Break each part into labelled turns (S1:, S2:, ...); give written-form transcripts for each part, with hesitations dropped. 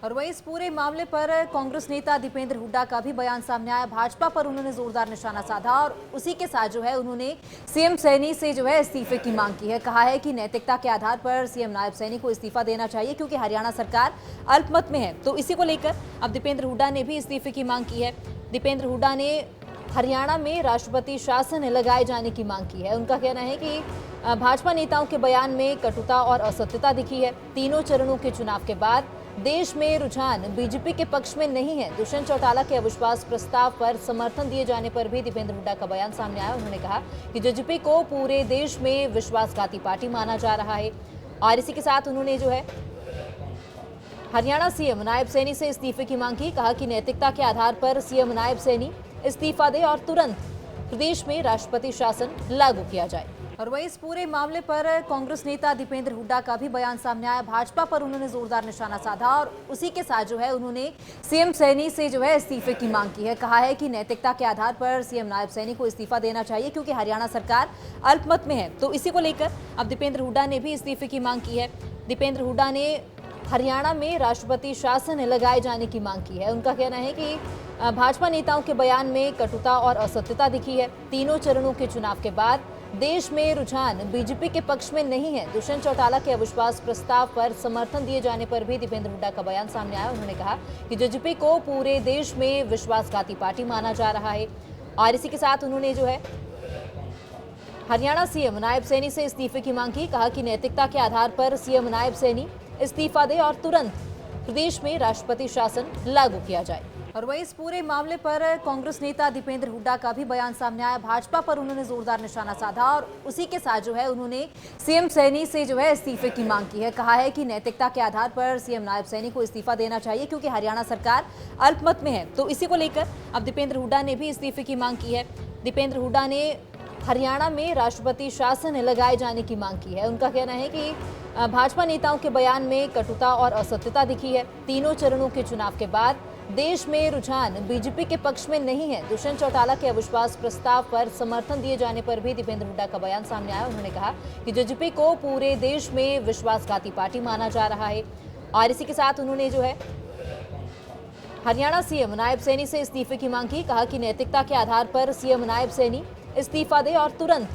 S1: और वहीं इस पूरे मामले पर कांग्रेस नेता दीपेंद्र हुड्डा का भी बयान सामने आया। भाजपा पर उन्होंने जोरदार निशाना साधा और उसी के साथ जो है उन्होंने सीएम सैनी से जो है इस्तीफे की मांग की है। कहा है कि नैतिकता के आधार पर सीएम नायब सैनी को इस्तीफा देना चाहिए क्योंकि हरियाणा सरकार अल्पमत में है। तो इसी को लेकर अब दीपेंद्र हुड्डा ने भी इस्तीफे की मांग की है। दीपेंद्र हुड्डा ने हरियाणा में राष्ट्रपति शासन लगाए जाने की मांग की है। उनका कहना है कि भाजपा नेताओं के बयान में कटुता और असत्यता दिखी है। तीनों चरणों के चुनाव के बाद देश में रुझान बीजेपी के पक्ष में नहीं है। दुष्यंत चौटाला के अविश्वास प्रस्ताव पर समर्थन दिए जाने पर भी दीपेंद्र हुड्डा का बयान सामने आया। उन्होंने कहा कि जेजेपी को पूरे देश में विश्वासघाती पार्टी माना जा रहा है और इसी के साथ उन्होंने जो है हरियाणा सीएम नायब सैनी से इस्तीफे की मांग की। कहा कि नैतिकता के आधार पर सीएम नायब सैनी इस्तीफा दे और तुरंत प्रदेश में राष्ट्रपति शासन लागू किया जाए। और वहीं इस पूरे मामले पर कांग्रेस नेता दीपेंद्र हुड्डा का भी बयान सामने आया। भाजपा पर उन्होंने जोरदार निशाना साधा और उसी के साथ जो है उन्होंने सीएम सैनी से जो है इस्तीफे की मांग की है। कहा है कि नैतिकता के आधार पर सीएम नायब सैनी को इस्तीफा देना चाहिए क्योंकि हरियाणा सरकार अल्पमत में है। तो इसी को लेकर अब दीपेंद्र हुड्डा ने भी इस्तीफे की मांग की है। दीपेंद्र हुड्डा ने हरियाणा में राष्ट्रपति शासन लगाए जाने की मांग की है। उनका कहना है कि भाजपा नेताओं के बयान में कटुता और असत्यता दिखी है। तीनों चरणों के चुनाव के बाद देश में रुझान बीजेपी के पक्ष में नहीं है। दुष्यंत चौटाला के अविश्वास प्रस्ताव पर समर्थन दिए जाने पर भी दीपेंद्र हुड्डा का बयान सामने आया। उन्होंने कहा कि जेजेपी को पूरे देश में विश्वासघाती पार्टी माना जा रहा है और इसी के साथ उन्होंने जो है हरियाणा सीएम नायब सैनी से इस्तीफे की मांग की। कहा कि नैतिकता के आधार पर सीएम नायब सैनी इस्तीफा दे और तुरंत प्रदेश में राष्ट्रपति शासन लागू किया जाए। और वहीं इस पूरे मामले पर कांग्रेस नेता दीपेंद्र हुड्डा का भी बयान सामने आया। भाजपा पर उन्होंने जोरदार निशाना साधा और उसी के साथ जो है उन्होंने सीएम सैनी से जो है इस्तीफे की मांग की है। कहा है कि नैतिकता के आधार पर सीएम नायब सैनी को इस्तीफा देना चाहिए क्योंकि हरियाणा सरकार अल्पमत में है। तो इसी को लेकर अब दीपेंद्र हुड्डा ने भी इस्तीफे की मांग की है। दीपेंद्र हुड्डा ने हरियाणा में राष्ट्रपति शासन लगाए जाने की मांग की है। उनका कहना है कि भाजपा नेताओं के बयान में कटुता और असत्यता दिखी है। तीनों चरणों के चुनाव के बाद देश में रुझान बीजेपी के पक्ष में नहीं है। दुष्यंत चौटाला के अविश्वास प्रस्ताव पर समर्थन दिए जाने पर भी दीपेंद्र हुड्डा का बयान सामने आया। उन्होंने कहा कि जेजेपी को पूरे देश में विश्वासघाती पार्टी माना जा रहा है और इसी के साथ उन्होंने जो है हरियाणा सीएम नायब सैनी से इस्तीफे की मांग की। कहा कि नैतिकता के आधार पर सीएम नायब सैनी इस्तीफा दे और तुरंत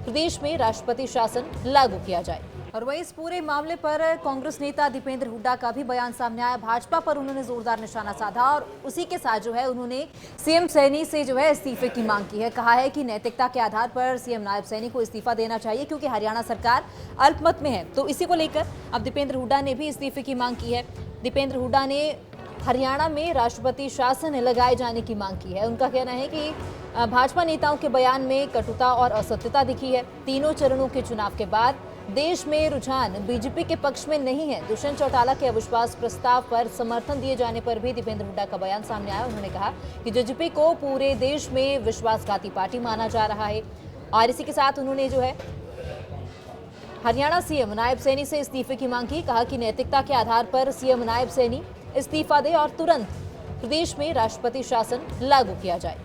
S1: प्रदेश में राष्ट्रपति शासन लागू किया जाए। और वहीं इस पूरे मामले पर कांग्रेस नेता दीपेंद्र हुड्डा का भी बयान सामने आया। भाजपा पर उन्होंने जोरदार निशाना साधा और उसी के साथ जो है उन्होंने सीएम सैनी से जो है इस्तीफे की मांग की है। कहा है कि नैतिकता के आधार पर सीएम नायब सैनी को इस्तीफा देना चाहिए क्योंकि हरियाणा सरकार अल्पमत में है। तो इसी को लेकर अब दीपेंद्र हुड्डा ने भी इस्तीफे की मांग की है। दीपेंद्र हुड्डा ने हरियाणा में राष्ट्रपति शासन लगाए जाने की मांग की है। उनका कहना है कि भाजपा नेताओं के बयान में कटुता और असत्यता दिखी है। तीनों चरणों के चुनाव के बाद देश में रुझान बीजेपी के पक्ष में नहीं है। दुष्यंत चौटाला के अविश्वास प्रस्ताव पर समर्थन दिए जाने पर भी दीपेंद्र हुड्डा का बयान सामने आया। उन्होंने कहा कि जेजेपी को पूरे देश में विश्वासघाती पार्टी माना जा रहा है और इसी के साथ उन्होंने जो है हरियाणा सीएम नायब सैनी से इस्तीफे की मांग की। कहा कि नैतिकता के आधार पर सीएम नायब सैनी इस्तीफा दे और तुरंत प्रदेश में राष्ट्रपति शासन लागू किया जाए।